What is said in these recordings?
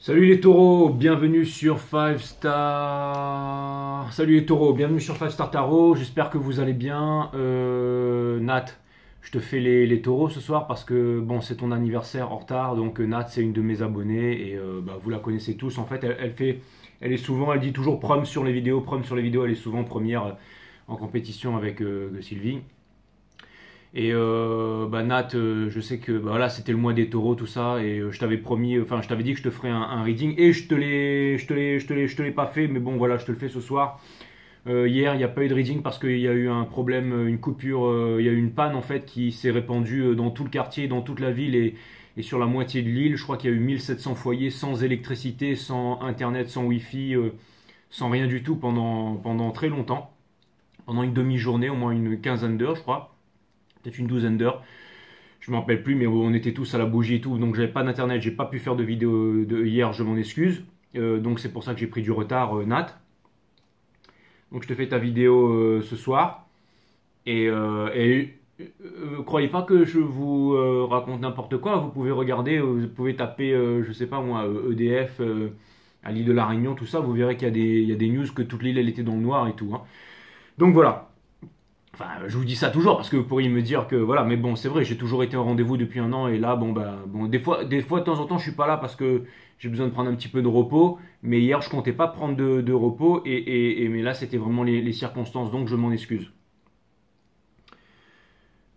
Salut les taureaux, bienvenue sur 5 Star. Salut les taureaux, bienvenue sur 5 Star Tarot. J'espère que vous allez bien. Nat, je te fais les taureaux ce soir parce que bon, c'est ton anniversaire en retard. Donc Nat, c'est une de mes abonnées et vous la connaissez tous. En fait, elle est souvent, elle dit toujours prom sur les vidéos, prom sur les vidéos. Elle est souvent première en compétition avec Sylvie. Et Nat, je sais que voilà, c'était le mois des taureaux, tout ça, et je t'avais promis, enfin je t'avais dit que je te ferais un reading, et je te l'ai pas fait, mais bon voilà, je te le fais ce soir. Hier, il n'y a pas eu de reading parce qu'il y a eu un problème, une coupure, il y a eu une panne en fait qui s'est répandue dans tout le quartier, dans toute la ville et sur la moitié de l'île. Je crois qu'il y a eu 1700 foyers sans électricité, sans internet, sans wifi, sans rien du tout pendant très longtemps, pendant une demi-journée, au moins une quinzaine d'heures, je crois, peut-être une douzaine d'heures. Je me rappelle plus, mais on était tous à la bougie et tout, donc j'avais pas d'internet, j'ai pas pu faire de vidéo de hier, je m'en excuse. Donc c'est pour ça que j'ai pris du retard, Nat. Donc je te fais ta vidéo ce soir. Et croyez pas que je vous raconte n'importe quoi, vous pouvez regarder, vous pouvez taper, je sais pas moi, EDF à l'île de la Réunion, tout ça, vous verrez il y a des news que toute l'île elle était dans le noir et tout, hein. Donc voilà. Enfin, je vous dis ça toujours parce que vous pourriez me dire que voilà, mais bon, c'est vrai, j'ai toujours été en rendez-vous depuis un an et là, bon, des fois, de temps en temps, je suis pas là parce que j'ai besoin de prendre un petit peu de repos. Mais hier, je comptais pas prendre de repos mais là, c'était vraiment les circonstances, donc je m'en excuse.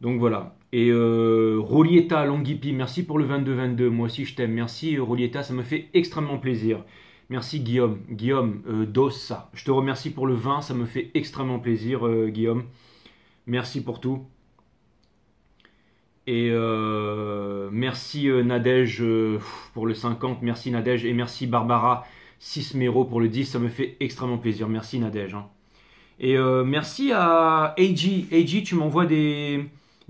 Donc voilà. Et Rolieta Longipi, merci pour le 22-22. Moi aussi, je t'aime. Merci Rolieta, ça me fait extrêmement plaisir. Merci Guillaume. Guillaume Dossa. Je te remercie pour le 20, ça me fait extrêmement plaisir, Guillaume. Merci pour tout. Et merci Nadège pour le 50. Merci Nadège. Et merci Barbara Cismero pour le 10. Ça me fait extrêmement plaisir. Merci Nadège, hein. Et merci à AG. AG, tu m'envoies des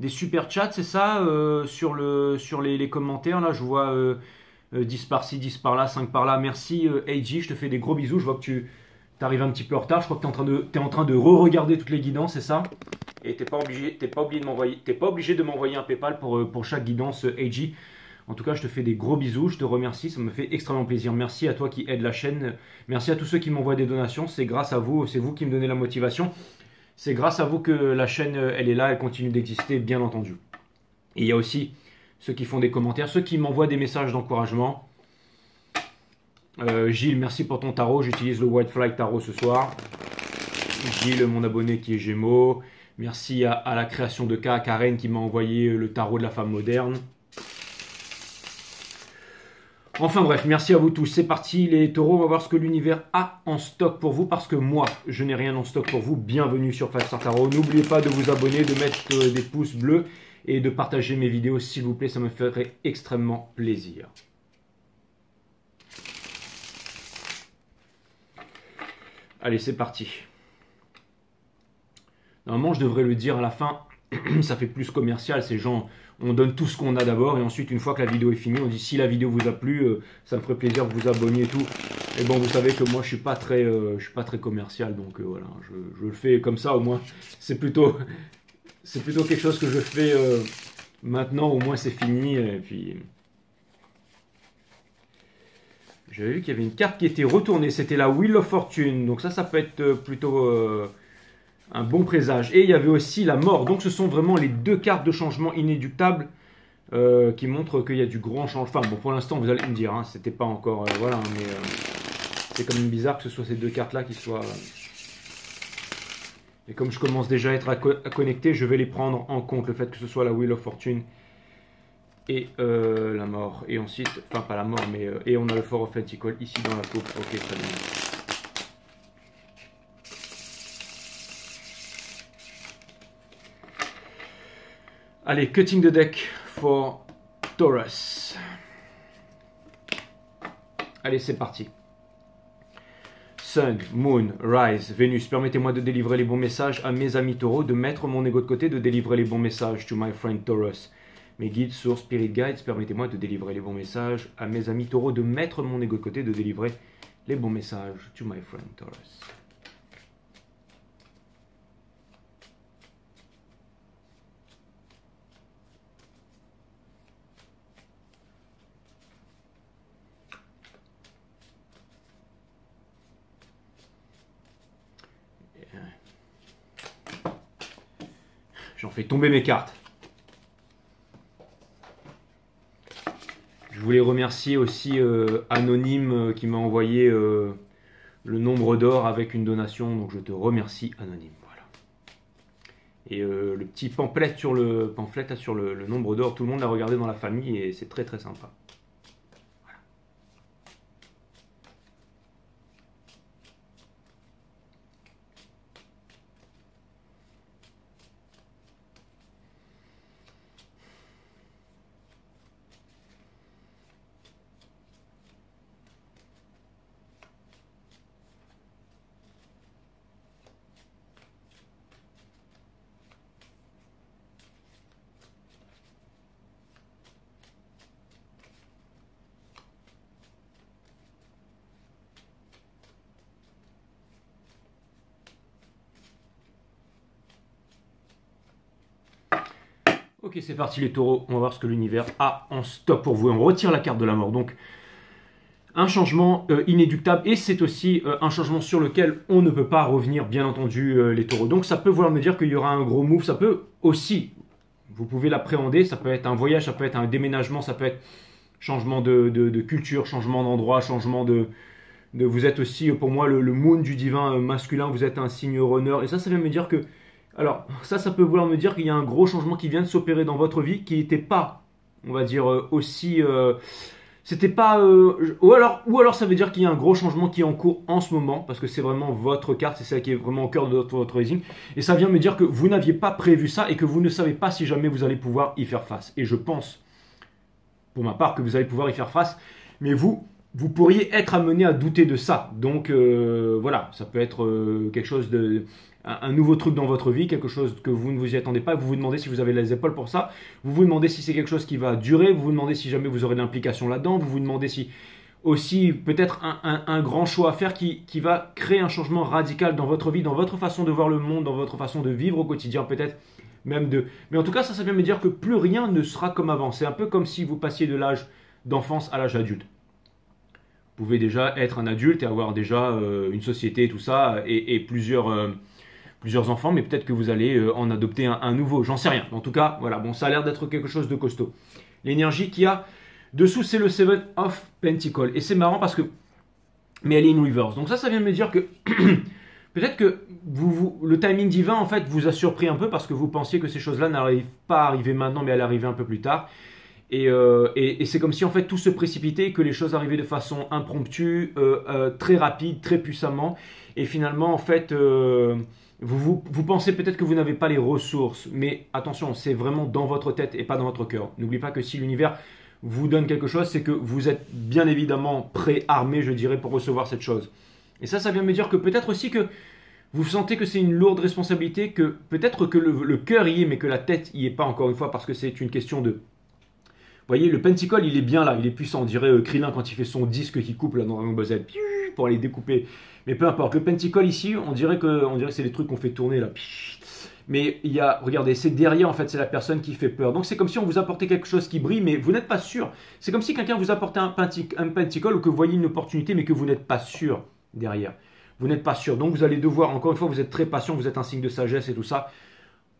super chats, c'est ça, sur les commentaires. Là, je vois 10 par-ci, 10 par-là, 5 par-là. Merci AG, je te fais des gros bisous. Je vois que tu arrives un petit peu en retard. Je crois que t'es en train de re-regarder toutes les guidances, c'est ça? Et t'es pas obligé de m'envoyer un PayPal pour chaque guidance AG. En tout cas, je te fais des gros bisous, je te remercie, ça me fait extrêmement plaisir. Merci à toi qui aide la chaîne, merci à tous ceux qui m'envoient des donations, c'est grâce à vous, c'est vous qui me donnez la motivation. C'est grâce à vous que la chaîne, elle est là, elle continue d'exister, bien entendu. Et il y a aussi ceux qui font des commentaires, ceux qui m'envoient des messages d'encouragement. Gilles, merci pour ton tarot, j'utilise le White Flag Tarot ce soir. Gilles, mon abonné qui est Gémeaux. Merci à la création de cas, à Karen qui m'a envoyé le tarot de la femme moderne. Enfin bref, merci à vous tous. C'est parti les taureaux, on va voir ce que l'univers a en stock pour vous parce que moi, je n'ai rien en stock pour vous. Bienvenue sur 5 Star Tarot. N'oubliez pas de vous abonner, de mettre des pouces bleus et de partager mes vidéos s'il vous plaît, ça me ferait extrêmement plaisir. Allez, c'est parti. Normalement, je devrais le dire à la fin, ça fait plus commercial, ces gens, on donne tout ce qu'on a d'abord, et ensuite, une fois que la vidéo est finie, on dit si la vidéo vous a plu, ça me ferait plaisir que vous abonniez et tout. Et bon, vous savez que moi, je suis pas très commercial, donc voilà, je le fais comme ça, au moins, c'est plutôt quelque chose que je fais maintenant, au moins c'est fini, et puis... J'avais vu qu'il y avait une carte qui était retournée, c'était la Wheel of Fortune, donc ça peut être plutôt... un bon présage. Et il y avait aussi la mort. Donc ce sont vraiment les deux cartes de changement inéluctables qui montrent qu'il y a du grand changement. Enfin bon, pour l'instant, vous allez me dire, hein, c'était pas encore... voilà, mais c'est quand même bizarre que ce soit ces deux cartes-là qui soient... Et comme je commence déjà à être à connecter, je vais les prendre en compte, le fait que ce soit la Wheel of Fortune et la mort. Et ensuite, enfin pas la mort, mais... et on a le Four of Pentacles ici dans la coupe. Ok, très bien. Allez, cutting the deck for Taurus. Allez, c'est parti. Sun, Moon, Rise, Vénus, permettez-moi de délivrer les bons messages à mes amis taureaux, de mettre mon ego de côté, de délivrer les bons messages to my friend Taurus. Mes guides, sources, spirit guides, permettez-moi de délivrer les bons messages à mes amis taureaux, de mettre mon ego de côté, de délivrer les bons messages to my friend Taurus. J'en fais tomber mes cartes. Je voulais remercier aussi Anonyme qui m'a envoyé le nombre d'or avec une donation. Donc je te remercie Anonyme. Voilà. Et le petit pamphlet sur le nombre d'or, tout le monde l'a regardé dans la famille et c'est très très sympa. Ok, c'est parti les taureaux, on va voir ce que l'univers a en stock pour vous. On retire la carte de la mort, donc un changement inéluctable et c'est aussi un changement sur lequel on ne peut pas revenir, bien entendu, les taureaux. Donc ça peut vouloir me dire qu'il y aura un gros move, ça peut aussi, vous pouvez l'appréhender, ça peut être un voyage, ça peut être un déménagement, ça peut être changement de culture, changement d'endroit, changement de... Vous êtes aussi, pour moi, le moon du divin masculin, vous êtes un signe runner et ça vient me dire que... Alors, ça peut vouloir me dire qu'il y a un gros changement qui vient de s'opérer dans votre vie qui n'était pas, on va dire, aussi... c'était pas... ou alors ça veut dire qu'il y a un gros changement qui est en cours en ce moment, parce que c'est vraiment votre carte, c'est celle qui est vraiment au cœur de votre raising. Et ça vient me dire que vous n'aviez pas prévu ça et que vous ne savez pas si jamais vous allez pouvoir y faire face. Et je pense, pour ma part, que vous allez pouvoir y faire face, mais vous pourriez être amené à douter de ça. Donc voilà, ça peut être quelque chose de... Un nouveau truc dans votre vie, quelque chose que vous ne vous y attendez pas, vous vous demandez si vous avez les épaules pour ça, vous vous demandez si c'est quelque chose qui va durer, vous vous demandez si jamais vous aurez de l'implication là-dedans, vous vous demandez si aussi peut-être un grand choix à faire qui va créer un changement radical dans votre vie, dans votre façon de voir le monde, dans votre façon de vivre au quotidien peut-être, même de... Mais en tout cas, ça vient me dire que plus rien ne sera comme avant. C'est un peu comme si vous passiez de l'âge d'enfance à l'âge adulte. Vous pouvez déjà être un adulte et avoir déjà une société, tout ça, et plusieurs enfants, mais peut-être que vous allez en adopter un nouveau, j'en sais rien. En tout cas, voilà, bon, ça a l'air d'être quelque chose de costaud. L'énergie qu'il y a dessous, c'est le Seven of Pentacles. Et c'est marrant parce que... Mais elle est in reverse. Donc ça vient de me dire que... peut-être que le timing divin, en fait, vous a surpris un peu parce que vous pensiez que ces choses-là n'arrivent pas à arriver maintenant, mais elles arrivaient un peu plus tard. Et c'est comme si, en fait, tout se précipitait, que les choses arrivaient de façon impromptue, très rapide, très puissamment. Et finalement, en fait... Vous pensez peut-être que vous n'avez pas les ressources, mais attention, c'est vraiment dans votre tête et pas dans votre cœur. N'oubliez pas que si l'univers vous donne quelque chose, c'est que vous êtes bien évidemment pré-armé, je dirais, pour recevoir cette chose. Et ça vient me dire que peut-être aussi que vous sentez que c'est une lourde responsabilité, que peut-être que le cœur y est, mais que la tête y est pas, encore une fois, parce que c'est une question de... Vous voyez, le Pentacle, il est bien là, il est puissant. On dirait Krillin quand il fait son disque qui coupe là dans Dragon Ball Z pour aller découper. Mais peu importe, le Pentacle ici, on dirait que c'est des trucs qu'on fait tourner là. Mais il y a, regardez, c'est derrière en fait, c'est la personne qui fait peur. Donc c'est comme si on vous apportait quelque chose qui brille, mais vous n'êtes pas sûr. C'est comme si quelqu'un vous apportait un Pentacle ou que vous voyez une opportunité, mais que vous n'êtes pas sûr derrière. Vous n'êtes pas sûr. Donc vous allez devoir, encore une fois, vous êtes très patient, vous êtes un signe de sagesse et tout ça.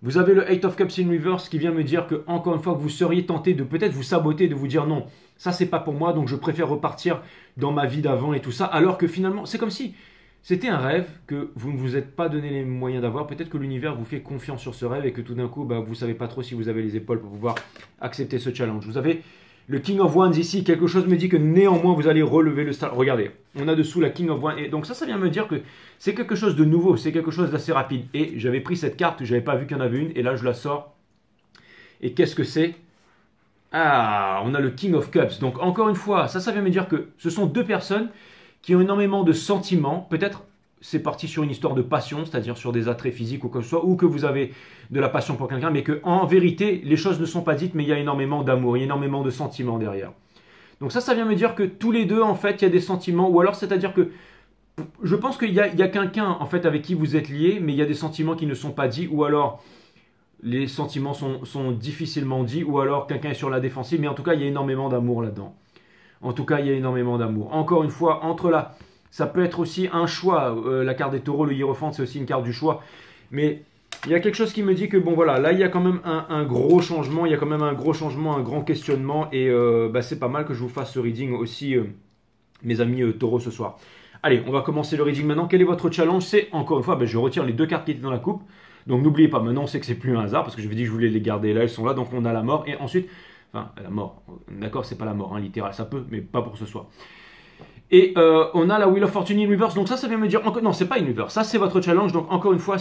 Vous avez le Eight of Cups in Reverse qui vient me dire que, encore une fois, que vous seriez tenté de peut-être vous saboter, de vous dire non, ça c'est pas pour moi, donc je préfère repartir dans ma vie d'avant et tout ça. Alors que finalement, c'est comme si c'était un rêve que vous ne vous êtes pas donné les moyens d'avoir. Peut-être que l'univers vous fait confiance sur ce rêve et que tout d'un coup, vous ne savez pas trop si vous avez les épaules pour pouvoir accepter ce challenge. Vous avez le King of Wands ici, quelque chose me dit que néanmoins vous allez relever le star. Regardez, on a dessous la King of Wands. Et donc ça vient me dire que c'est quelque chose de nouveau, c'est quelque chose d'assez rapide. Et j'avais pris cette carte, je n'avais pas vu qu'il y en avait une, et là je la sors. Et qu'est-ce que c'est? Ah, on a le King of Cups. Donc encore une fois, ça vient me dire que ce sont deux personnes qui ont énormément de sentiments. Peut-être c'est parti sur une histoire de passion, c'est-à-dire sur des attraits physiques ou quoi que ce soit, ou que vous avez de la passion pour quelqu'un, mais que en vérité, les choses ne sont pas dites, mais il y a énormément d'amour, il y a énormément de sentiments derrière. Donc ça vient me dire que tous les deux, en fait, il y a des sentiments, ou alors c'est-à-dire que je pense qu'il y a quelqu'un, en fait, avec qui vous êtes lié, mais il y a des sentiments qui ne sont pas dits, ou alors les sentiments sont difficilement dits, ou alors quelqu'un est sur la défensive, mais en tout cas, il y a énormément d'amour là-dedans. En tout cas, il y a énormément d'amour. Encore une fois, entre là, ça peut être aussi un choix. La carte des taureaux, le hiérophante, c'est aussi une carte du choix. Mais Il y a quelque chose qui me dit que, bon voilà, là il y a quand même un gros changement, il y a quand même un gros changement, un grand questionnement, et c'est pas mal que je vous fasse ce reading aussi, mes amis taureaux, ce soir. Allez, on va commencer le reading maintenant. Quel est votre challenge? C'est, encore une fois, je retire les deux cartes qui étaient dans la coupe. Donc n'oubliez pas, maintenant on sait que c'est plus un hasard, parce que je vous ai dit que je voulais les garder là, elles sont là, donc on a la mort, et ensuite, enfin, la mort, d'accord, c'est pas la mort, hein, littéral, ça peut, mais pas pour ce soir. Et on a la Wheel of Fortune in reverse, donc ça vient me dire, non, c'est pas in reverse, ça c'est votre challenge, donc encore une fois,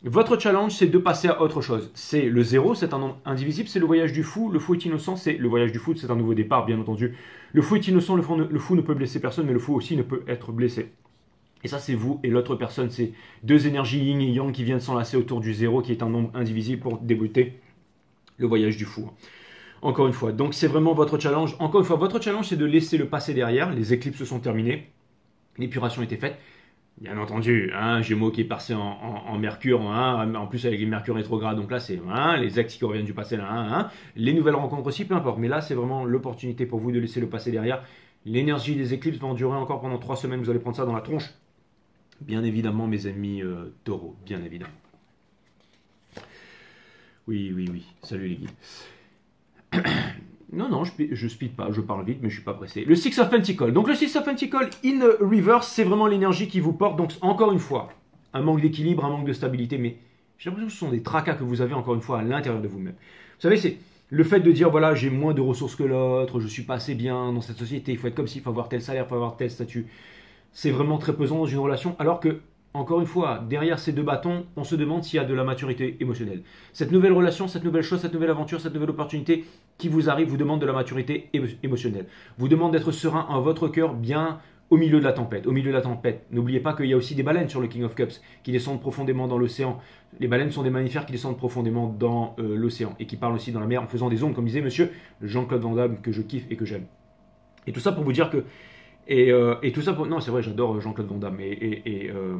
votre challenge, c'est de passer à autre chose. C'est le 0, c'est un nombre indivisible, c'est le voyage du fou, le fou est innocent, c'est le voyage du fou, c'est un nouveau départ, bien entendu. Le fou est innocent, le fou ne peut blesser personne, mais le fou aussi ne peut être blessé. Et ça, c'est vous, et l'autre personne, c'est deux énergies yin et yang qui viennent s'enlacer autour du 0, qui est un nombre indivisible pour débuter le voyage du fou. Encore une fois, donc c'est vraiment votre challenge. Encore une fois, votre challenge, c'est de laisser le passé derrière. Les éclipses se sont terminées. L'épuration était faite. Bien entendu, Gémeaux qui est passé en Mercure, en plus avec les Mercure rétrograde. Donc là, c'est les ex qui reviennent du passé, les nouvelles rencontres aussi, peu importe. Mais là, c'est vraiment l'opportunité pour vous de laisser le passé derrière. L'énergie des éclips va en durer encore pendant 3 semaines. Vous allez prendre ça dans la tronche. Bien évidemment, mes amis taureaux, bien évidemment. Oui. Salut les guides. Non, je speed pas, je parle vite, mais je suis pas pressé. Le Six of Pentacles. Donc le Six of Pentacles in reverse, c'est vraiment l'énergie qui vous porte. Donc encore une fois, un manque d'équilibre, un manque de stabilité, mais j'ai l'impression que ce sont des tracas que vous avez encore une fois à l'intérieur de vous-même. Vous savez, c'est le fait de dire, voilà, j'ai moins de ressources que l'autre, je suis pas assez bien dans cette société, il faut être comme ci, il faut avoir tel salaire, il faut avoir tel statut. C'est vraiment très pesant dans une relation, alors que, encore une fois, derrière ces deux bâtons, on se demande s'il y a de la maturité émotionnelle. Cette nouvelle relation, cette nouvelle chose, cette nouvelle aventure, cette nouvelle opportunité qui vous arrive vous demande de la maturité émotionnelle. Vous demande d'être serein en votre cœur, bien au milieu de la tempête. Au milieu de la tempête, n'oubliez pas qu'il y a aussi des baleines sur le King of Cups qui descendent profondément dans l'océan. Les baleines sont des mammifères qui descendent profondément dans l'océan et qui parlent aussi dans la mer en faisant des ondes, comme disait monsieur Jean-Claude Van Damme, que je kiffe et que j'aime. Et tout ça pour vous dire que et tout ça pour... Non, c'est vrai, j'adore Jean-Claude Van Damme.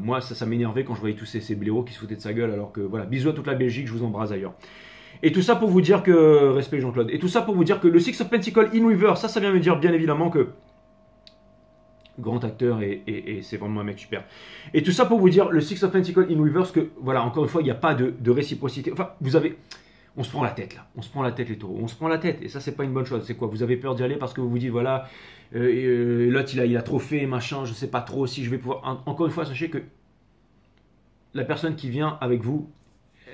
Moi, ça m'énervait quand je voyais tous ces blaireaux qui se foutaient de sa gueule. Alors que voilà, bisous à toute la Belgique, je vous embrasse ailleurs. Et tout ça pour vous dire que... Respect Jean-Claude. Et tout ça pour vous dire que le Six of Pentacles in reverse, ça vient me dire bien évidemment que... Grand acteur et c'est vraiment un mec super. Et tout ça pour vous dire, le Six of Pentacles in reverse, que voilà, encore une fois, il n'y a pas de réciprocité. Enfin, vous avez... On se prend la tête là, on se prend la tête les taureaux, on se prend la tête et ça c'est pas une bonne chose. C'est quoi? Vous avez peur d'y aller parce que vous vous dites voilà, l'autre il a trop fait, machin, je sais pas trop si je vais pouvoir. Encore une fois, sachez que la personne qui vient avec vous,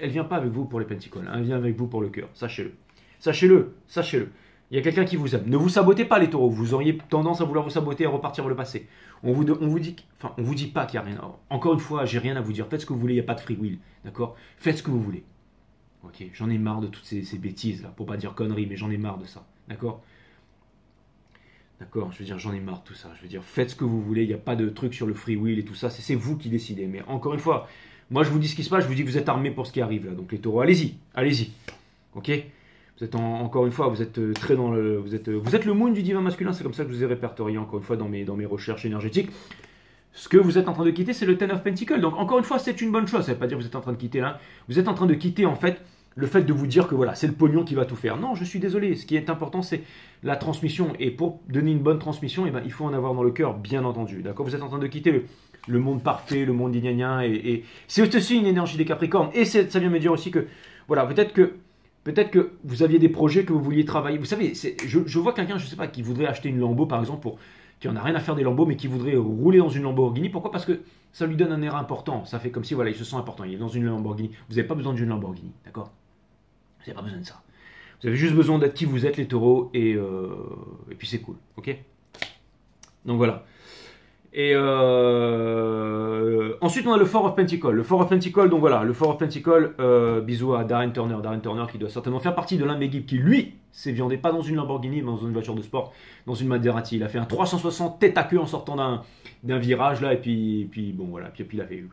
elle vient pas avec vous pour les pentacles, elle vient avec vous pour le cœur, sachez-le. Sachez-le. Il y a quelqu'un qui vous aime. Ne vous sabotez pas les taureaux, vous auriez tendance à vouloir vous saboter et à repartir vers le passé. On vous dit pas qu'il y a rien. Encore une fois, j'ai rien à vous dire. Faites ce que vous voulez, il n'y a pas de free will, d'accord? Faites ce que vous voulez. Ok, j'en ai marre de toutes ces bêtises là, pour pas dire conneries, mais j'en ai marre de ça, d'accord? D'accord, je veux dire, j'en ai marre de tout ça. Je veux dire, faites ce que vous voulez, il n'y a pas de truc sur le free will et tout ça, c'est vous qui décidez. Mais encore une fois, moi je vous dis ce qui se passe, je vous dis que vous êtes armés pour ce qui arrive là. Donc les taureaux, allez-y, ok? Vous êtes encore une fois, vous êtes très dans le, vous êtes le moon du divin masculin, c'est comme ça que je vous ai répertorié encore une fois dans mes recherches énergétiques. Ce que vous êtes en train de quitter, c'est le Ten of Pentacles. Donc encore une fois, c'est une bonne chose. Ça ne veut pas dire que vous êtes en train de quitter là. Vous êtes en train de quitter en fait le fait de vous dire que voilà, c'est le pognon qui va tout faire. Non, je suis désolé. Ce qui est important, c'est la transmission. Et pour donner une bonne transmission, il faut en avoir dans le cœur, bien entendu. D'accord? Vous êtes en train de quitter le monde parfait, le monde gna et c'est aussi une énergie des Capricornes. Et ça vient me dire aussi que voilà, peut-être que vous aviez des projets que vous vouliez travailler. Vous savez, je vois quelqu'un, je ne sais pas, qui voudrait acheter une Lambo par exemple qui en a rien à faire des Lambeaux, mais qui voudrait rouler dans une Lamborghini. Pourquoi? Parce que ça lui donne un air important. Ça fait comme si, voilà, il se sent important. Il est dans une Lamborghini. Vous n'avez pas besoin d'une Lamborghini, d'accord? Vous n'avez pas besoin de ça. Vous avez juste besoin d'être qui vous êtes, les taureaux, et puis c'est cool, ok? Donc voilà. Et ensuite, on a le Four of Pentacles. Le Four of Pentacles, donc voilà, le Four of Pentacles, bisous à Darren Turner. Darren Turner qui doit certainement faire partie de l'un des équipes qui, lui, s'est viandé pas dans une Lamborghini, mais dans une voiture de sport, dans une Maserati. Il a fait un 360 tête à queue en sortant d'un virage, là, et puis bon, voilà, puis il a fait...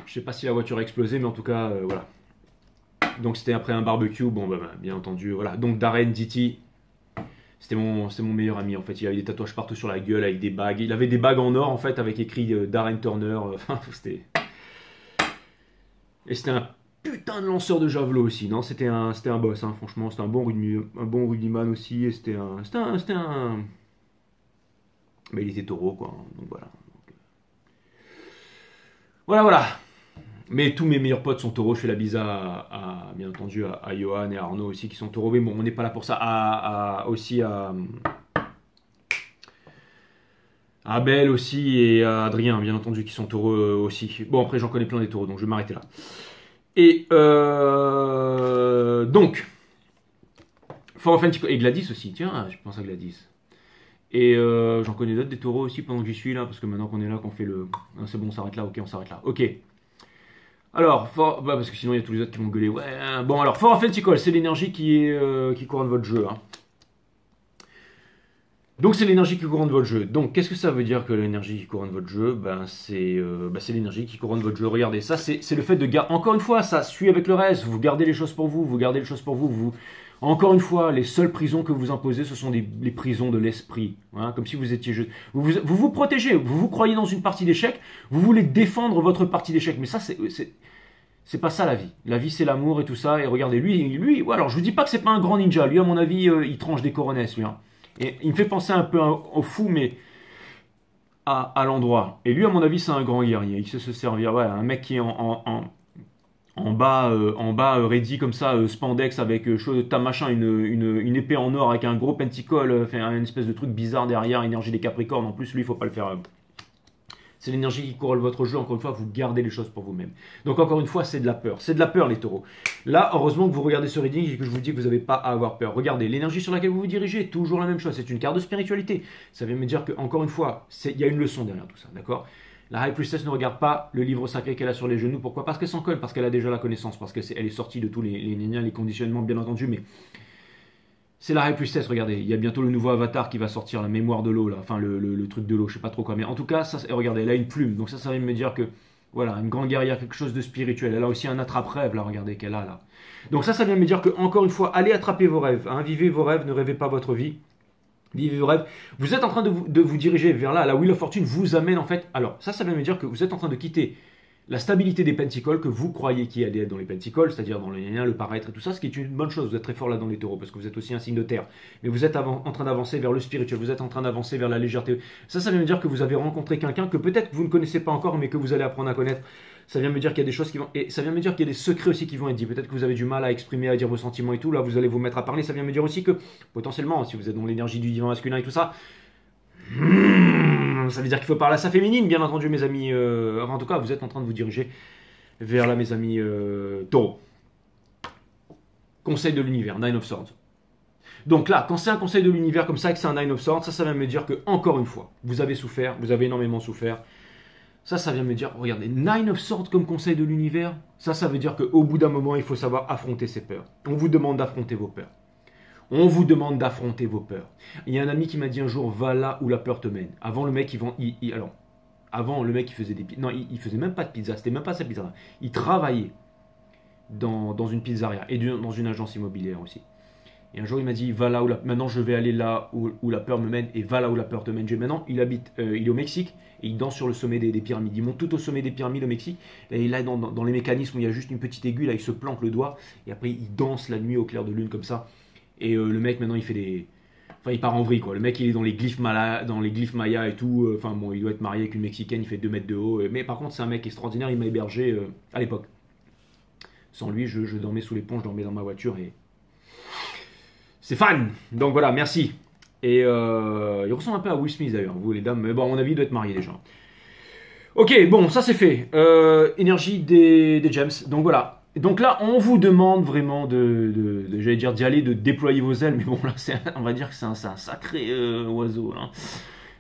Je sais pas si la voiture a explosé, mais en tout cas, voilà. Donc c'était après un barbecue, bon, bien entendu, voilà. Donc Darren Diti... C'était mon meilleur ami en fait. Il avait des tatouages partout sur la gueule avec des bagues. Il avait des bagues en or en fait avec écrit Darren Turner. Enfin, c'était. Et c'était un putain de lanceur de javelot aussi. Non, c'était un boss. Hein, franchement, c'était un bon rugbyman aussi. Et c'était un. Mais il était taureau quoi. Donc voilà. Voilà. Mais tous mes meilleurs potes sont taureaux. Je fais la bise bien entendu, à Johan et à Arnaud aussi qui sont taureaux. Mais bon, on n'est pas là pour ça. Aussi à Abel aussi et à Adrien, bien entendu, qui sont taureaux aussi. Bon, après, j'en connais plein des taureaux, donc je vais m'arrêter là. Et donc, et Gladys aussi. Tiens, je pense à Gladys. Et j'en connais d'autres des taureaux aussi pendant que j'y suis là, parce que maintenant qu'on est là, qu'on fait le... Ah, c'est bon, on s'arrête là, ok, on s'arrête là. Ok. Alors, parce que sinon il y a tous les autres qui vont gueuler. Ouais. Bon, alors, Fort Fanticol, c'est l'énergie qui couronne votre jeu. Hein. Donc, c'est l'énergie qui couronne votre jeu. Donc, qu'est-ce que ça veut dire que l'énergie qui couronne votre jeu? C'est l'énergie qui couronne votre jeu. Regardez, ça, c'est le fait de garder. Encore une fois, ça suit avec le reste. Vous gardez les choses pour vous, vous gardez les choses pour vous. Encore une fois, les seules prisons que vous imposez, ce sont les prisons de l'esprit. Hein, comme si vous étiez juste. Vous protégez, vous croyez dans une partie d'échecs, vous voulez défendre votre partie d'échecs. Mais ça, c'est pas ça la vie. La vie, c'est l'amour et tout ça. Et regardez, lui, alors je vous dis pas que c'est pas un grand ninja. Lui, à mon avis, il tranche des coronesses, lui. Hein. Et il me fait penser un peu au fou, mais à l'endroit. Et lui, à mon avis, c'est un grand guerrier. Il sait se servir. Voilà, un mec qui est en bas, ready comme ça, spandex avec machin, une épée en or avec un gros penticole, une espèce de truc bizarre derrière, énergie des Capricornes. En plus, lui, il faut pas le faire. C'est l'énergie qui couronne votre jeu. Encore une fois, vous gardez les choses pour vous-même. Donc, encore une fois, c'est de la peur. C'est de la peur, les taureaux. Là, heureusement que vous regardez ce reading et que je vous dis que vous n'avez pas à avoir peur. Regardez, l'énergie sur laquelle vous vous dirigez, toujours la même chose. C'est une carte de spiritualité. Ça vient me dire que, encore une fois, il y a une leçon derrière tout ça. D'accord ? La High Priestess ne regarde pas le livre sacré qu'elle a sur les genoux. Pourquoi ? Parce qu'elle s'en colle, parce qu'elle a déjà la connaissance, parce qu'elle est sortie de tous les conditionnements, bien entendu, mais c'est la High Priestess, regardez. Il y a bientôt le nouveau avatar qui va sortir, la mémoire de l'eau, là. Enfin, le truc de l'eau, je sais pas trop quoi. Mais en tout cas, regardez, elle a une plume. Donc ça vient me dire que, voilà, une grande guerrière, quelque chose de spirituel. Elle a aussi un attrape-rêve, là, regardez, qu'elle a, là. Donc ça vient me dire que, encore une fois, allez attraper vos rêves. Hein, vivez vos rêves, ne rêvez pas votre vie. Vivez vos rêves. Vous êtes en train de vous diriger vers là. La Wheel of Fortune vous amène, en fait... Alors, ça vient me dire que vous êtes en train de quitter la stabilité des pentacles que vous croyez qu'il y a dans les pentacles, c'est-à-dire dans le paraître et tout ça, ce qui est une bonne chose. Vous êtes très fort là dans les taureaux, parce que vous êtes aussi un signe de terre. Mais vous êtes en train d'avancer vers le spirituel, vous êtes en train d'avancer vers la légèreté. Ça vient me dire que vous avez rencontré quelqu'un que peut-être vous ne connaissez pas encore, mais que vous allez apprendre à connaître. Ça vient me dire qu'il y a des choses qui vont... Et ça vient me dire qu'il y a des secrets aussi qui vont être dits. Peut-être que vous avez du mal à exprimer, à dire vos sentiments et tout. Là, vous allez vous mettre à parler. Ça vient me dire aussi que, potentiellement, si vous êtes dans l'énergie du divin masculin et tout ça... ça veut dire qu'il faut parler à sa féminine, bien entendu, mes amis. Enfin, en tout cas, vous êtes en train de vous diriger vers là, mes amis taureaux. Conseil de l'univers, Nine of Swords. Donc là, quand c'est un conseil de l'univers comme ça, et que c'est un Nine of Swords, ça vient me dire que, encore une fois, vous avez souffert, vous avez énormément souffert. Ça vient me dire, regardez, Nine of Swords comme conseil de l'univers, ça veut dire qu'au bout d'un moment, il faut savoir affronter ses peurs. On vous demande d'affronter vos peurs. On vous demande d'affronter vos peurs. Il y a un ami qui m'a dit un jour, va là où la peur te mène. Avant, le mec, avant, le mec, il faisait des pizzas. Non, il faisait même pas de pizza, c'était même pas sa pizza. Il travaillait dans une pizzeria et dans une agence immobilière aussi. Et un jour, il m'a dit, va là où maintenant, je vais aller là où la peur me mène et va là où la peur te mène. Maintenant, il est au Mexique et il danse sur le sommet des pyramides. Il monte tout au sommet des pyramides au Mexique. Et il est dans les mécanismes où il y a juste une petite aiguille, là, il se plante le doigt et après, il danse la nuit au clair de lune comme ça. Et le mec, maintenant, il fait des... Enfin, il part en vrille, quoi. Le mec, il est dans les glyphes Maya et tout. Enfin, bon, il doit être marié avec une Mexicaine, il fait 2 mètres de haut. Mais par contre, c'est un mec extraordinaire. Il m'a hébergé à l'époque. Sans lui, je dormais sous les ponts, je dormais dans ma voiture et... C'est fan. Donc voilà, merci. Et il ressemble un peu à Will Smith, d'ailleurs, vous, les dames. Mais bon, à mon avis, il doit être marié, déjà. Ok, bon, ça, c'est fait. Énergie des gems. Donc voilà. Donc là, on vous demande vraiment j'allais dire d'y aller, de déployer vos ailes, mais bon là, on va dire que c'est un sacré oiseau. Hein.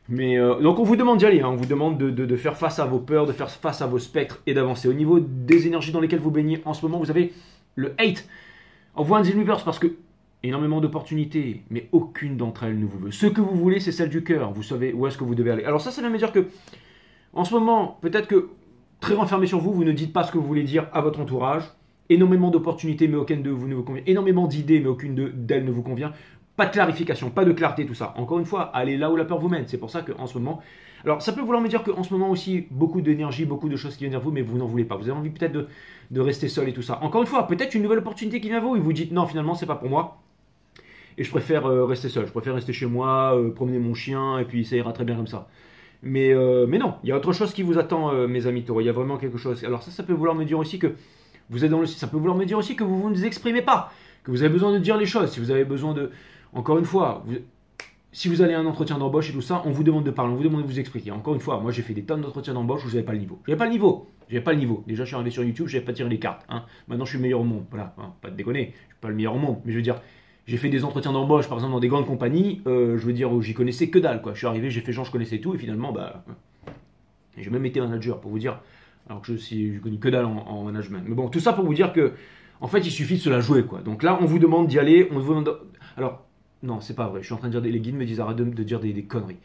Mais donc on vous demande d'y aller, hein. On vous demande de faire face à vos peurs, de faire face à vos spectres et d'avancer. Au niveau des énergies dans lesquelles vous baignez en ce moment, vous avez le hate of one's universe parce que énormément d'opportunités, mais aucune d'entre elles ne vous veut. Ce que vous voulez, c'est celle du cœur. Vous savez où est-ce que vous devez aller. Alors ça vient me dire que en ce moment, peut-être que très renfermé sur vous, vous ne dites pas ce que vous voulez dire à votre entourage. Énormément d'opportunités, mais aucune de vous ne vous convient. Énormément d'idées, mais aucune d'elles ne vous convient. Pas de clarification, pas de clarté, tout ça. Encore une fois, allez là où la peur vous mène. C'est pour ça qu'en ce moment... Alors, ça peut vouloir me dire qu'en ce moment aussi, beaucoup d'énergie, beaucoup de choses qui viennent vers vous, mais vous n'en voulez pas. Vous avez envie peut-être de rester seul et tout ça. Encore une fois, peut-être une nouvelle opportunité qui vient à vous et vous dites non, finalement, c'est pas pour moi. Et je préfère rester seul. Je préfère rester chez moi, promener mon chien, et puis ça ira très bien comme ça. Mais non, il y a autre chose qui vous attend, mes amis taureaux. Il y a vraiment quelque chose. Alors ça peut vouloir me dire aussi que vous êtes dans le... Ça peut vouloir me dire aussi que vous ne vous exprimez pas, que vous avez besoin de dire les choses. Si vous avez besoin de... Encore une fois, si vous allez à un entretien d'embauche et tout ça, on vous demande de parler, on vous demande de vous expliquer. Encore une fois, moi j'ai fait des tonnes d'entretiens d'embauche où j'avais pas le niveau. J'avais pas le niveau. J'avais pas le niveau. Déjà, je suis arrivé sur YouTube, j'avais pas tiré les cartes. Hein. Maintenant, je suis le meilleur au monde. Voilà, hein, pas de déconner. Je suis pas le meilleur au monde, mais je veux dire, j'ai fait des entretiens d'embauche, par exemple, dans des grandes compagnies. Je veux dire où j'y connaissais que dalle, quoi. Je suis arrivé, j'ai fait genre, je connaissais tout, et finalement, bah, j'ai même été manager pour vous dire. Alors que je connais que dalle en management. Mais bon, tout ça pour vous dire que, en fait, il suffit de se la jouer, quoi. Donc là, on vous demande d'y aller. On vous demande. Alors, non, c'est pas vrai. Je suis en train de dire les guides me disent arrête de dire des conneries.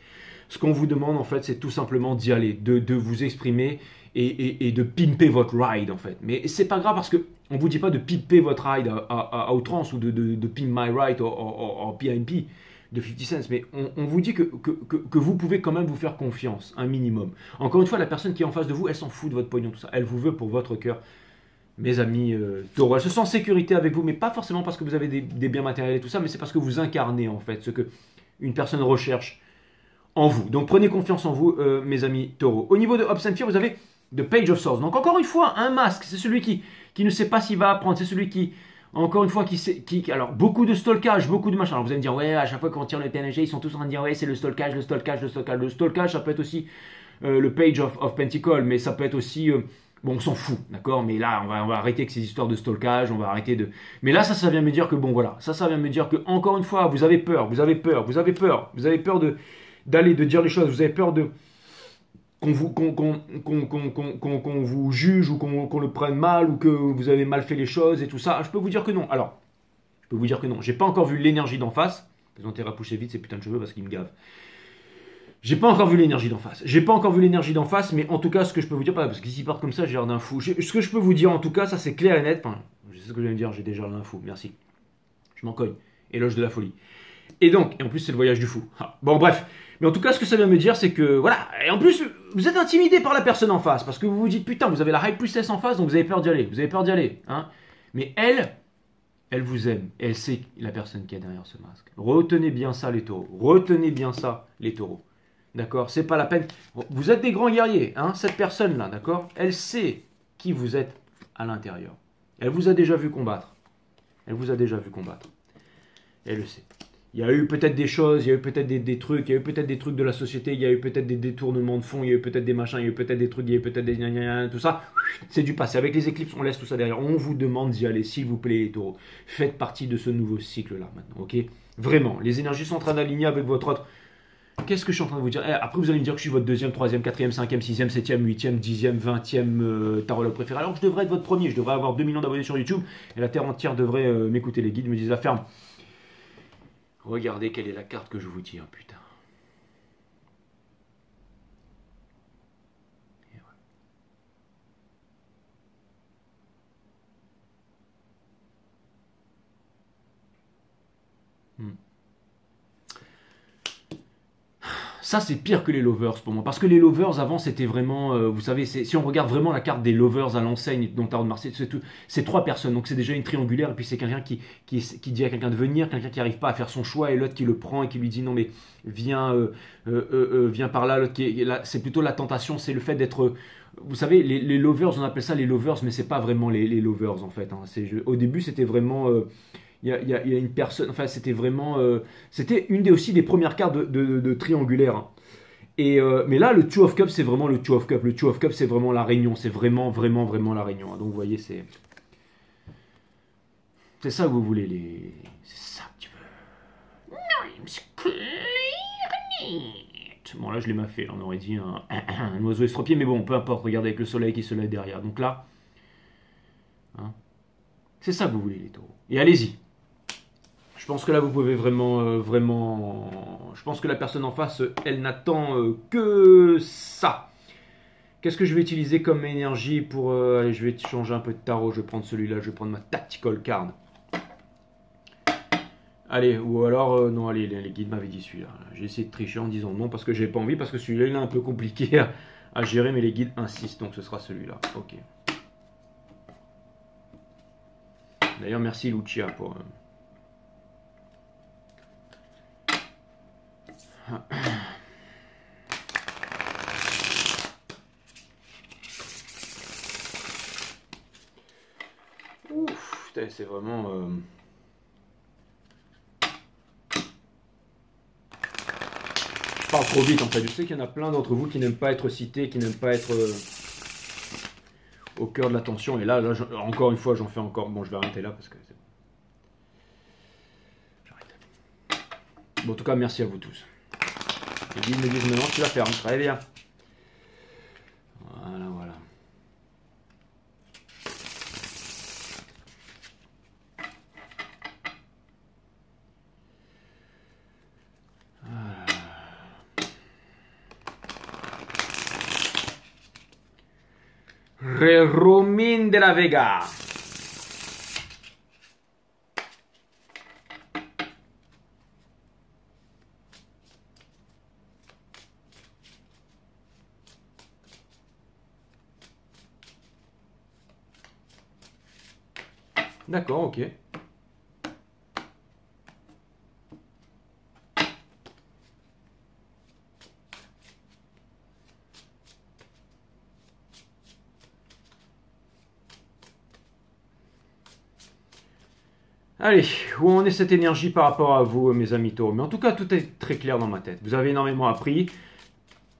Ce qu'on vous demande en fait, c'est tout simplement d'y aller, de vous exprimer et de pimper votre ride en fait. Mais c'est pas grave parce que on vous dit pas de pimper votre ride à outrance ou de pimp my ride en PIMP de 50 cents, mais on vous dit que vous pouvez quand même vous faire confiance, un minimum. Encore une fois, la personne qui est en face de vous, elle s'en fout de votre pognon, tout ça. Elle vous veut pour votre cœur. Mes amis taureaux, elle se sent en sécurité avec vous, mais pas forcément parce que vous avez des biens matériels et tout ça, mais c'est parce que vous incarnez en fait ce que une personne recherche en vous. Donc prenez confiance en vous, mes amis taureaux. Au niveau de Hopes and Fear, vous avez The Page of Swords. Donc encore une fois, un masque, c'est celui qui ne sait pas s'il va apprendre, c'est celui qui, encore une fois, alors beaucoup de stalkage, beaucoup de machin. Alors vous allez me dire, ouais, à chaque fois qu'on tire le PNG, ils sont tous en train de dire, ouais, c'est le stalkage, le stalkage, le stalkage. Le stalkage, ça peut être aussi le Page of Pentacle, mais ça peut être aussi... bon, on s'en fout, d'accord. Mais là, on va arrêter avec ces histoires de stalkage, on va arrêter de... Mais là, ça vient me dire que, bon, voilà, ça vient me dire que, encore une fois, vous avez peur d'aller, de dire les choses, vous avez peur de qu'on vous juge ou qu'on le prenne mal ou que vous avez mal fait les choses et tout ça. Je peux vous dire que non. Alors, je peux vous dire que non. J'ai pas encore vu l'énergie d'en face. Ils ont intérêt à pousser vite ces putains de cheveux parce qu'ils me gavent. J'ai pas encore vu l'énergie d'en face. J'ai pas encore vu l'énergie d'en face, mais en tout cas, ce que je peux vous dire, parce qu'ici part comme ça, j'ai l'air d'un fou. Ce que je peux vous dire, en tout cas, ça c'est clair et net. Enfin, je sais ce que je viens de dire, j'ai déjà l'air d'un fou. Merci. Je m'en cogne. Éloge de la folie. Et donc, et en plus, c'est le voyage du fou. Ah, bon, bref. Mais en tout cas, ce que ça vient me dire, c'est que, voilà. Et en plus, vous êtes intimidé par la personne en face, parce que vous vous dites, putain, vous avez la High Priestess en face, donc vous avez peur d'y aller. Vous avez peur d'y aller. Hein. Mais elle vous aime. Et elle sait la personne qui est derrière ce masque. Retenez bien ça, les taureaux. Retenez bien ça, les taureaux. D'accord? C'est pas la peine. Vous êtes des grands guerriers, hein, cette personne-là, d'accord? Elle sait qui vous êtes à l'intérieur. Elle vous a déjà vu combattre. Elle vous a déjà vu combattre. Elle le sait. Il y a eu peut-être des choses, il y a eu peut-être des trucs, il y a eu peut-être des trucs de la société, il y a eu peut-être des détournements de fonds, il y a eu peut-être des machins, il y a eu peut-être des trucs, il y a eu peut-être des tout ça. C'est du passé. Avec les éclipses, on laisse tout ça derrière. On vous demande d'y aller, s'il vous plaît, les taureaux. Faites partie de ce nouveau cycle-là maintenant, ok? Vraiment, les énergies sont en train d'aligner avec votre autre. Qu'est-ce que je suis en train de vous dire? Après, vous allez me dire que je suis votre deuxième, troisième, quatrième, cinquième, sixième, septième, huitième, dixième, vingtième tarologue préféré. Alors que je devrais être votre premier. Je devrais avoir 2 millions d'abonnés sur YouTube. Et la terre entière devrait m'écouter. Les guides me disent la ferme. Regardez quelle est la carte que je vous tire, putain. Et voilà. Ça, c'est pire que les lovers pour moi. Parce que les lovers, avant, c'était vraiment... vous savez, si on regarde vraiment la carte des lovers à l'enseigne dont Tarot de Marseille, c'est 3 personnes. Donc c'est déjà une triangulaire. Et puis c'est quelqu'un qui dit à quelqu'un de venir, quelqu'un qui n'arrive pas à faire son choix, et l'autre qui le prend et qui lui dit non mais viens, viens par là. L'autre qui est là, c'est plutôt la tentation, c'est le fait d'être... Vous savez, les lovers, on appelle ça les lovers, mais c'est pas vraiment les lovers en fait. Hein. Au début, c'était vraiment... il y a une personne, enfin c'était vraiment, c'était une aussi des premières cartes de triangulaire. Hein. Mais là, le Two of Cups, c'est vraiment le Two of Cups. Le Two of Cups, c'est vraiment la réunion. C'est vraiment, vraiment, vraiment la réunion. Hein. Donc vous voyez, c'est ça que vous voulez, c'est ça que tu veux. Bon là, je l'ai mal fait. Là, on aurait dit un oiseau estropié, mais bon, peu importe. Regardez avec le soleil qui se lève derrière. Donc là, hein, c'est ça que vous voulez, les taureaux. Et allez-y. Je pense que là, vous pouvez vraiment, Je pense que la personne en face, elle n'attend que ça. Qu'est-ce que je vais utiliser comme énergie pour... allez, je vais changer un peu de tarot. Je vais prendre celui-là. Je vais prendre ma Tactical Card. Allez, ou alors... non, allez, les guides m'avaient dit celui-là. J'ai essayé de tricher en disant non parce que j'ai pas envie. Parce que celui-là, il est un peu compliqué à gérer. Mais les guides insistent. Donc, ce sera celui-là. Ok. D'ailleurs, merci Lucia pour... c'est vraiment... Je parle trop vite en fait. Je sais qu'il y en a plein d'entre vous qui n'aiment pas être cités, qui n'aiment pas être au cœur de l'attention. Et là, encore une fois, j'en fais encore. Bon, je vais arrêter là parce que c'est bon. J'arrête. Bon, en tout cas, merci à vous tous. Les guides me disent maintenant tu la fermes. Très bien. Voilà, voilà. Romain de la Vega. D'accord, ok. Allez, où en est cette énergie par rapport à vous, mes amis taureaux? Mais en tout cas, tout est très clair dans ma tête. Vous avez énormément appris.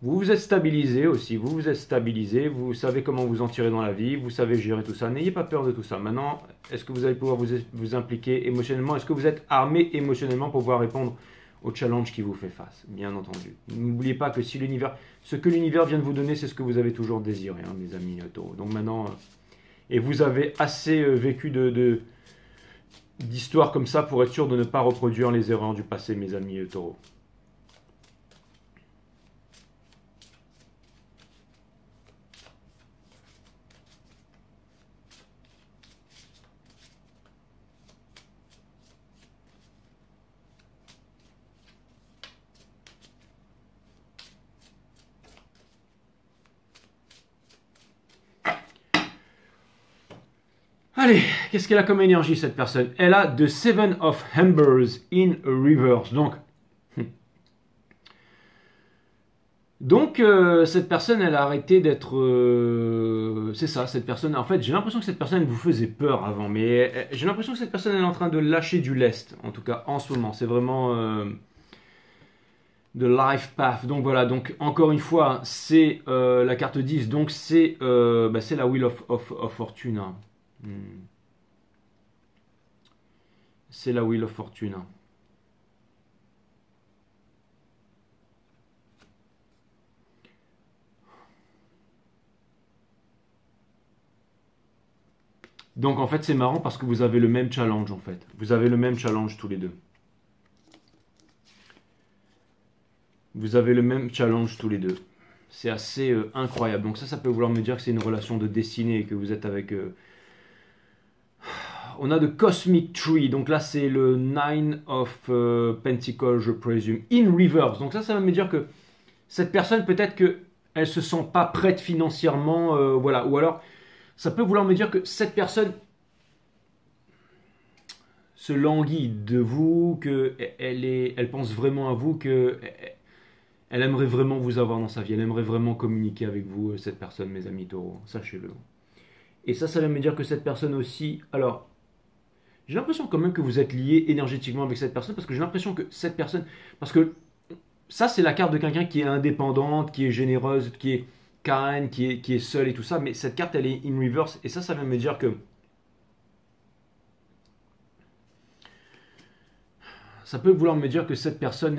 Vous vous êtes stabilisé aussi. Vous vous êtes stabilisé. Vous savez comment vous en tirer dans la vie. Vous savez gérer tout ça. N'ayez pas peur de tout ça. Maintenant, est-ce que vous allez pouvoir vous impliquer émotionnellement? Est-ce que vous êtes armé émotionnellement pour pouvoir répondre au challenge qui vous fait face? Bien entendu. N'oubliez pas que si l'univers, ce que l'univers vient de vous donner, c'est ce que vous avez toujours désiré, hein, mes amis taureaux. Donc maintenant, et vous avez assez vécu d'histoires comme ça pour être sûr de ne pas reproduire les erreurs du passé, mes amis taureaux. Allez, qu'est-ce qu'elle a comme énergie cette personne? Elle a The Seven of Embers in Reverse. Donc, cette personne, elle a arrêté d'être... c'est ça, cette personne... En fait, j'ai l'impression que cette personne, elle vous faisait peur avant. Mais j'ai l'impression que cette personne, elle est en train de lâcher du lest. En tout cas, en ce moment. C'est vraiment... The Life Path. Donc voilà, donc encore une fois, c'est la carte 10. Donc c'est la Wheel of Fortune. Hein. C'est la Wheel of Fortune. Donc en fait c'est marrant parce que vous avez le même challenge en fait. Vous avez le même challenge tous les deux. Vous avez le même challenge tous les deux. C'est assez incroyable. Donc ça peut vouloir me dire que c'est une relation de destinée et que vous êtes avec... On a The Cosmic Tree. Donc là c'est le Nine of Pentacles, je présume. In reverse. Donc ça va me dire que cette personne peut-être qu'elle se sent pas prête financièrement. Voilà. Ou alors ça peut vouloir me dire que cette personne se languit de vous, qu'elle pense vraiment à vous, qu'elle aimerait vraiment vous avoir dans sa vie, elle aimerait vraiment communiquer avec vous, cette personne, mes amis taureaux, sachez-le. Et ça va me dire que cette personne aussi, alors, j'ai l'impression quand même que vous êtes lié énergétiquement avec cette personne, parce que j'ai l'impression que cette personne, parce que ça c'est la carte de quelqu'un qui est indépendante, qui est généreuse, qui est kind, qui est seule et tout ça, mais cette carte elle est in reverse, et ça va me dire que ça peut vouloir me dire que cette personne,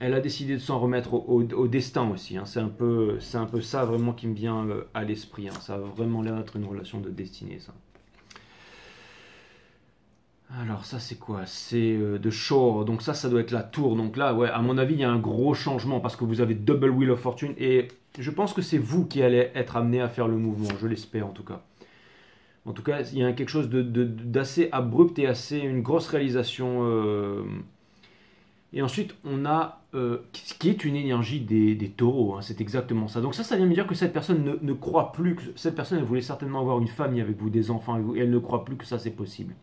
elle a décidé de s'en remettre au destin aussi. Hein. C'est un peu ça vraiment qui me vient à l'esprit. Hein. Ça a vraiment l'air d'être une relation de destinée, ça. Alors ça c'est quoi? C'est de Shore. Donc ça doit être la tour. Donc là, ouais, à mon avis, il y a un gros changement parce que vous avez Double Wheel of Fortune. Et je pense que c'est vous qui allez être amené à faire le mouvement. Je l'espère en tout cas. En tout cas, il y a quelque chose d'assez abrupt et une grosse réalisation. Et ensuite, on a ce qui est une énergie des taureaux. Hein, c'est exactement ça. Donc ça vient me dire que cette personne ne croit plus que... Cette personne, elle voulait certainement avoir une famille avec vous, des enfants avec vous, et elle ne croit plus que ça, c'est possible.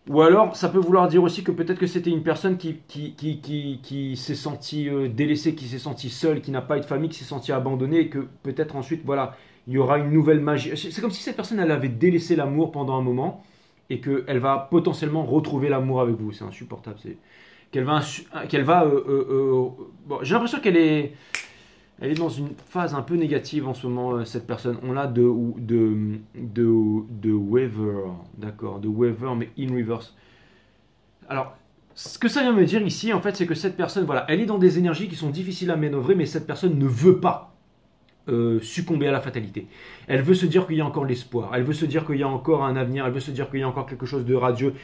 Ou alors, ça peut vouloir dire aussi que peut-être que c'était une personne qui s'est sentie délaissée, qui s'est sentie seule, qui n'a pas eu de famille, qui s'est sentie abandonnée, et que peut-être ensuite, voilà, il y aura une nouvelle magie. C'est comme si cette personne, elle avait délaissé l'amour pendant un moment et qu'elle va potentiellement retrouver l'amour avec vous. C'est insupportable. Bon, j'ai l'impression elle est dans une phase un peu négative en ce moment, cette personne. On a de Weaver, d'accord, de Weaver, mais in reverse. Alors, ce que ça vient me dire ici, en fait, c'est que cette personne, voilà, elle est dans des énergies qui sont difficiles à manœuvrer, mais cette personne ne veut pas succomber à la fatalité. Elle veut se dire qu'il y a encore l'espoir, elle veut se dire qu'il y a encore un avenir, elle veut se dire qu'il y a encore quelque chose de radieux.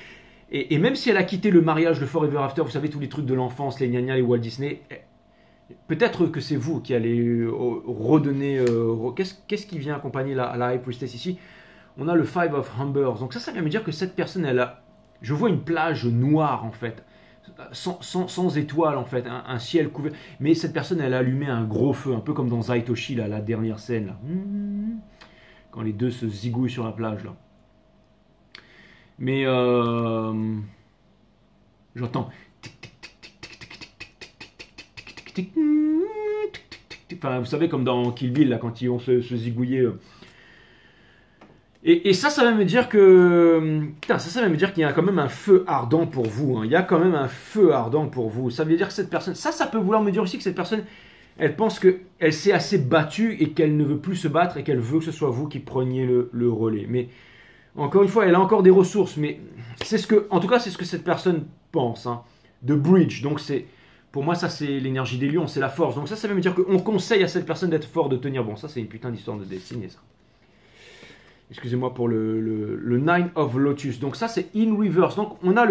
Et même si elle a quitté le mariage, le Forever After, vous savez, tous les trucs de l'enfance, les gna les Walt Disney, peut-être que c'est vous qui allez redonner... Qu'est-ce qui vient accompagner la High Priestess ici? On a le Five of Embers. Donc ça vient me dire que cette personne, elle a... Je vois une plage noire, en fait. Sans étoiles, en fait. Un ciel couvert. Mais cette personne, elle a allumé un gros feu. Un peu comme dans Zaitoshi, là, la dernière scène. Là. Quand les deux se zigouillent sur la plage, là. Mais... J'entends... Enfin, vous savez, comme dans Kill Bill, là, quand ils vont se zigouiller. Et ça va me dire que... Putain, ça va me dire qu'il y a quand même un feu ardent pour vous. Hein. Il y a quand même un feu ardent pour vous. Ça veut dire que cette personne... Ça peut vouloir me dire aussi que cette personne, elle pense qu'elle s'est assez battue et qu'elle ne veut plus se battre et qu'elle veut que ce soit vous qui preniez le relais. Mais, encore une fois, elle a encore des ressources. Mais c'est ce que... En tout cas, c'est ce que cette personne pense. Hein. De bridge. Donc, c'est... Pour moi, ça, c'est l'énergie des lions, c'est la force. Donc ça veut me dire qu'on conseille à cette personne d'être fort, de tenir. Bon, ça, c'est une putain d'histoire de destinée, ça. Excusez-moi pour le Nine of Lotus. Donc ça, c'est in reverse. Donc on a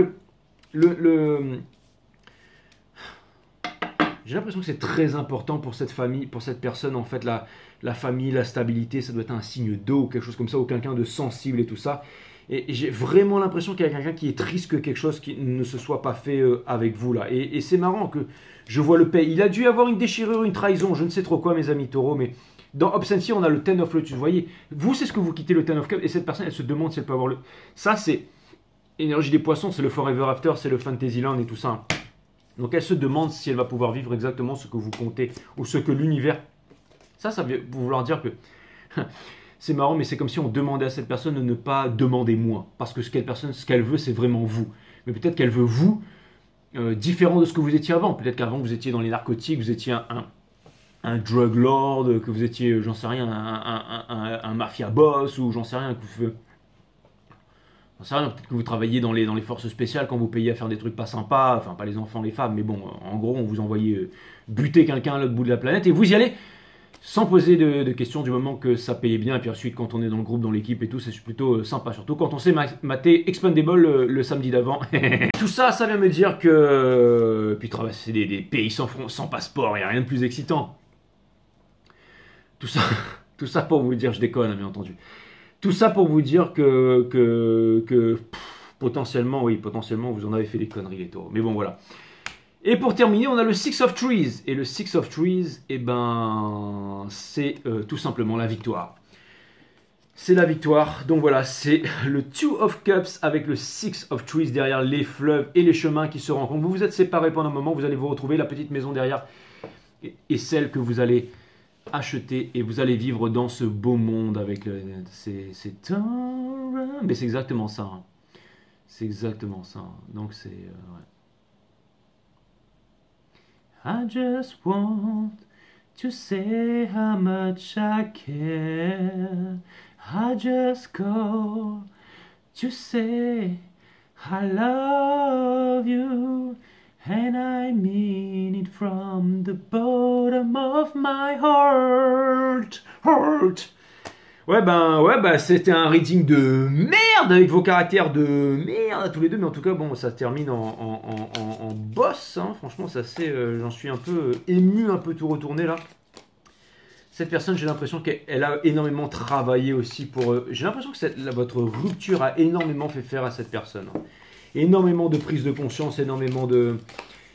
J'ai l'impression que c'est très important pour cette famille, pour cette personne, en fait, la famille, la stabilité, ça doit être un signe d'eau ou quelque chose comme ça, ou quelqu'un de sensible et tout ça. Et j'ai vraiment l'impression qu'il y a quelqu'un qui est triste que quelque chose qui ne se soit pas fait avec vous là. Et c'est marrant que je vois le pays. Il a dû avoir une déchirure, une trahison, je ne sais trop quoi, mes amis taureaux, mais dans Obscency, on a le Ten of Lotus. Vous voyez, vous, c'est ce que vous quittez le Ten of Cups, et cette personne, elle se demande si elle peut avoir le... Ça, c'est énergie des poissons, c'est le Forever After, c'est le Fantasyland et tout ça. Donc elle se demande si elle va pouvoir vivre exactement ce que vous comptez, ou ce que l'univers... Ça veut vouloir dire que... C'est marrant, mais c'est comme si on demandait à cette personne de ne pas demander moins. Parce que ce qu'elle veut, c'est vraiment vous. Mais peut-être qu'elle veut vous différent de ce que vous étiez avant. Peut-être qu'avant, vous étiez dans les narcotiques, vous étiez un drug lord, que vous étiez, j'en sais rien, un mafia boss, ou j'en sais rien. J'en sais rien, peut-être que vous travailliez dans les forces spéciales quand vous payiez à faire des trucs pas sympas. Enfin, pas les enfants, les femmes, mais bon, en gros, on vous envoyait buter quelqu'un à l'autre bout de la planète, et vous y allez sans poser de questions du moment que ça payait bien. Et puis ensuite, quand on est dans le groupe, dans l'équipe et tout, c'est plutôt sympa. Surtout quand on sait mater Expandable le samedi d'avant. Tout ça vient me dire que... Puis traverser des pays sans passeport, il n'y a rien de plus excitant. Tout ça pour vous dire, je déconne, bien entendu. Tout ça pour vous dire que potentiellement, oui, potentiellement, vous en avez fait des conneries, les taureaux. Mais bon, voilà. Et pour terminer, on a le Six of Trees. Et le Six of Trees, eh ben, c'est tout simplement la victoire. C'est la victoire. Donc voilà, c'est le Two of Cups avec le Six of Trees derrière les fleuves et les chemins qui se rencontrent. Vous vous êtes séparés pendant un moment, vous allez vous retrouver, la petite maison derrière et celle que vous allez acheter et vous allez vivre dans ce beau monde avec le... Mais c'est exactement ça. Hein. C'est exactement ça. Donc c'est... ouais. I just want to say how much I care. I just call to say I love you. And I mean it from the bottom of my heart. Ouais, c'était un reading de merde avec vos caractères de merde à tous les deux. Mais en tout cas, bon, ça se termine en boss. Hein. Franchement, c'est assez... j'en suis un peu ému, un peu tout retourné là. Cette personne, j'ai l'impression qu'elle a énormément travaillé aussi pour... j'ai l'impression que votre rupture a énormément fait faire à cette personne. Hein. Énormément de prise de conscience, énormément de...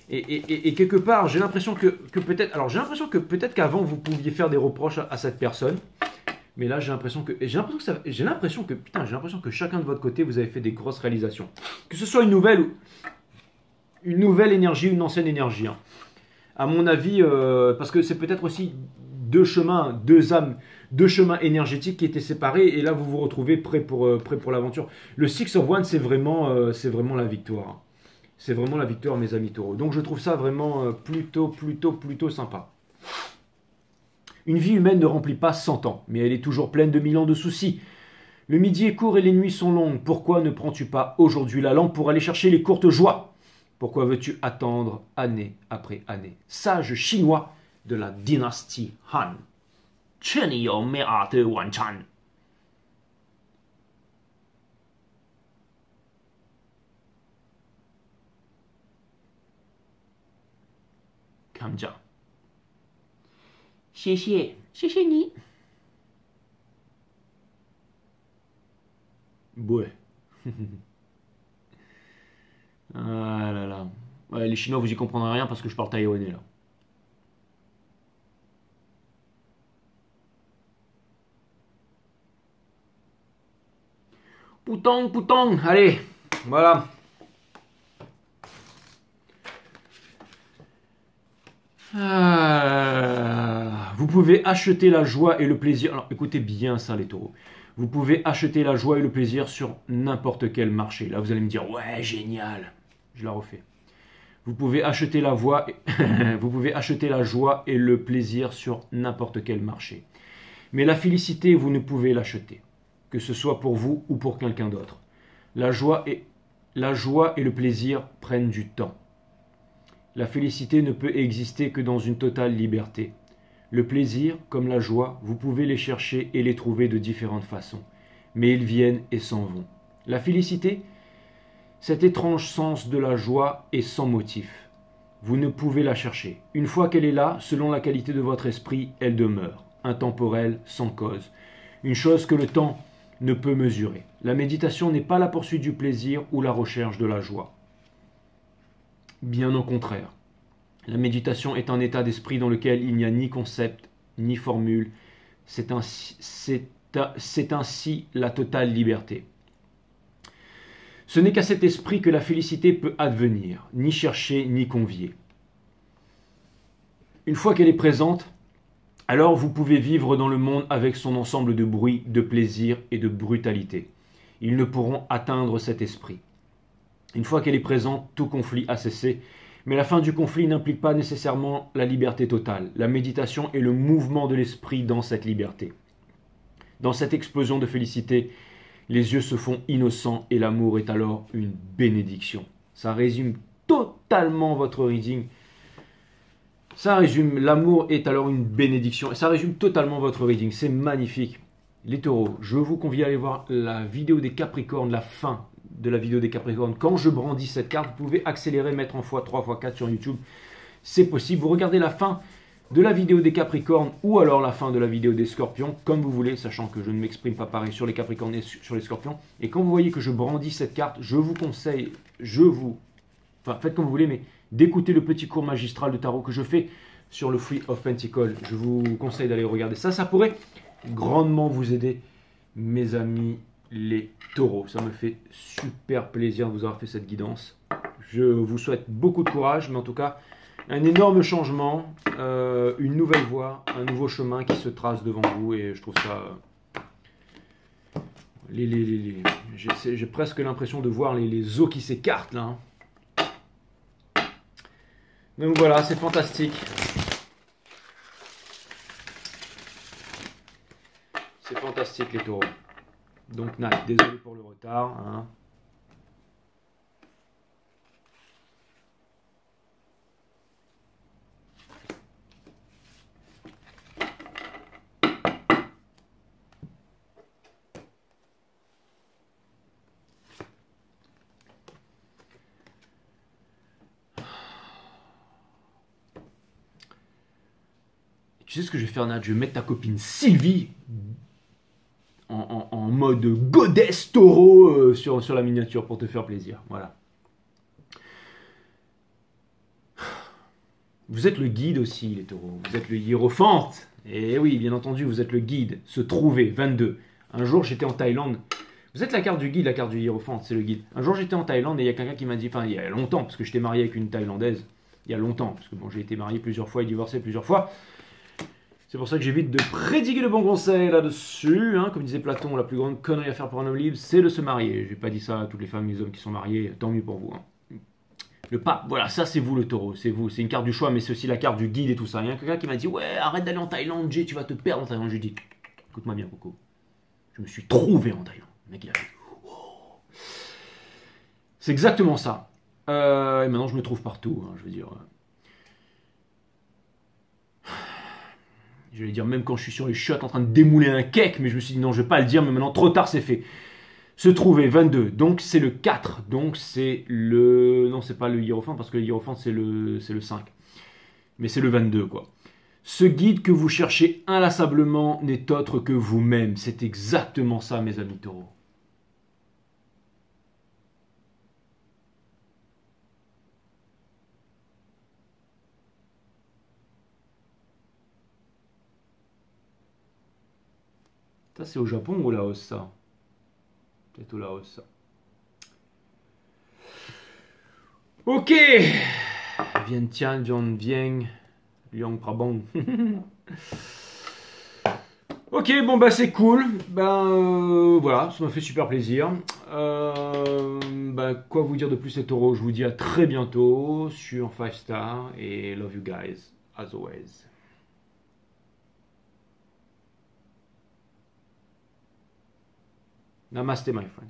Et quelque part, j'ai l'impression que peut-être... Alors, j'ai l'impression que peut-être qu'avant, vous pouviez faire des reproches à cette personne. Mais là, j'ai l'impression que chacun de votre côté, vous avez fait des grosses réalisations. Que ce soit une nouvelle énergie, une ancienne énergie. Hein. À mon avis, parce que c'est peut-être aussi deux chemins, deux âmes, deux chemins énergétiques qui étaient séparés. Et là, vous vous retrouvez prêt pour l'aventure. Le Six of Wands, c'est vraiment la victoire. C'est vraiment la victoire, mes amis taureaux. Donc, je trouve ça vraiment plutôt sympa. Une vie humaine ne remplit pas 100 ans, mais elle est toujours pleine de 1000 ans de soucis. Le midi est court et les nuits sont longues. Pourquoi ne prends-tu pas aujourd'hui la lampe pour aller chercher les courtes joies? Pourquoi veux-tu attendre année après année? Sage chinois de la dynastie Han. Kamja. 谢谢，谢谢你。Ouais. Ah là là. Ouais, les Chinois, vous y comprendrez rien parce que je parle taïwanais là. Poutong, allez, voilà. Vous pouvez acheter la joie et le plaisir. Alors écoutez bien ça les taureaux. Vous pouvez acheter la joie et le plaisir sur n'importe quel marché. Là vous allez me dire ouais génial. Je la refais. Vous pouvez acheter la vous pouvez acheter la joie et le plaisir sur n'importe quel marché. Mais la félicité vous ne pouvez l'acheter, que ce soit pour vous ou pour quelqu'un d'autre. La joie et le plaisir prennent du temps. La félicité ne peut exister que dans une totale liberté. Le plaisir, comme la joie, vous pouvez les chercher et les trouver de différentes façons. Mais ils viennent et s'en vont. La félicité, cet étrange sens de la joie est sans motif. Vous ne pouvez la chercher. Une fois qu'elle est là, selon la qualité de votre esprit, elle demeure, intemporelle, sans cause. Une chose que le temps ne peut mesurer. La méditation n'est pas la poursuite du plaisir ou la recherche de la joie. Bien au contraire. La méditation est un état d'esprit dans lequel il n'y a ni concept, ni formule. C'est ainsi la totale liberté. Ce n'est qu'à cet esprit que la félicité peut advenir, ni chercher, ni convier. Une fois qu'elle est présente, alors vous pouvez vivre dans le monde avec son ensemble de bruit, de plaisir et de brutalité. Ils ne pourront atteindre cet esprit. Une fois qu'elle est présente, tout conflit a cessé, mais la fin du conflit n'implique pas nécessairement la liberté totale. La méditation est le mouvement de l'esprit dans cette liberté. Dans cette explosion de félicité, les yeux se font innocents et l'amour est alors une bénédiction. Ça résume totalement votre reading. L'amour est alors une bénédiction. Ça résume totalement votre reading. C'est magnifique. Les taureaux, je vous convie à aller voir la vidéo des Capricornes, la fin de la vidéo des Capricornes. Quand je brandis cette carte, vous pouvez accélérer, mettre en x3, x4 sur YouTube. C'est possible. Vous regardez la fin de la vidéo des Capricornes ou alors la fin de la vidéo des Scorpions, comme vous voulez, sachant que je ne m'exprime pas pareil sur les Capricornes et sur les Scorpions. Et quand vous voyez que je brandis cette carte, je vous conseille, faites comme vous voulez, mais d'écouter le petit cours magistral de tarot que je fais sur le Three of Pentacles. Je vous conseille d'aller regarder ça. Ça pourrait grandement vous aider, mes amis les taureaux. Ça me fait super plaisir de vous avoir fait cette guidance. Je vous souhaite beaucoup de courage, mais en tout cas, un énorme changement, une nouvelle voie, un nouveau chemin qui se trace devant vous. Et je trouve ça... J'ai presque l'impression de voir les os qui s'écartent là. Donc voilà, c'est fantastique. C'est fantastique les taureaux. Donc Nat, désolé pour le retard. Hein. Tu sais ce que je vais faire, Nat? Je vais mettre ta copine Sylvie en mode goddess taureau sur la miniature pour te faire plaisir. Voilà. Vous êtes le guide aussi, les taureaux. Vous êtes le hiérophante. Et oui, bien entendu, vous êtes le guide. Se trouver, 22. Un jour, j'étais en Thaïlande. Vous êtes la carte du guide, la carte du hiérophante, c'est le guide. Un jour, j'étais en Thaïlande et il y a quelqu'un qui m'a dit, enfin, il y a longtemps, parce que j'étais marié avec une Thaïlandaise. Il y a longtemps, parce que bon, j'ai été marié plusieurs fois et divorcé plusieurs fois. C'est pour ça que j'évite de prédiguer le bon conseil là-dessus. Hein. Comme disait Platon, la plus grande connerie à faire pour un homme libre, c'est de se marier. J'ai pas dit ça à toutes les femmes et les hommes qui sont mariés, tant mieux pour vous. Hein. Le pape, voilà, ça c'est vous le taureau, c'est vous. C'est une carte du choix, mais c'est aussi la carte du guide et tout ça. Il y a quelqu'un qui m'a dit, ouais, arrête d'aller en Thaïlande, Jay, tu vas te perdre en Thaïlande. Je lui ai dit, écoute-moi bien, Coco. Je me suis trouvé en Thaïlande. Le mec, il a fait, oh. C'est exactement ça. Et maintenant, je me trouve partout, hein, je veux dire. Je vais dire, même quand je suis sur les shots en train de démouler un cake, mais je me suis dit, non, je vais pas le dire, mais maintenant, trop tard, c'est fait. Se trouver, 22, donc c'est le 4, donc c'est le... Non, c'est pas le hiérophante, parce que le hiérophante, c'est le 5. Mais c'est le 22, quoi. Ce guide que vous cherchez inlassablement n'est autre que vous-même. C'est exactement ça, mes amis taureaux. Ça, c'est au Japon ou au Laos, ça? Peut-être au Laos, ça. Ok. Vientiane, Vieng, Liang Prabang. Ok, bon bah c'est cool. Voilà, ça m'a fait super plaisir. Quoi vous dire de plus les taureaux? Je vous dis à très bientôt sur 5 Star et love you guys as always. Namaste my friend.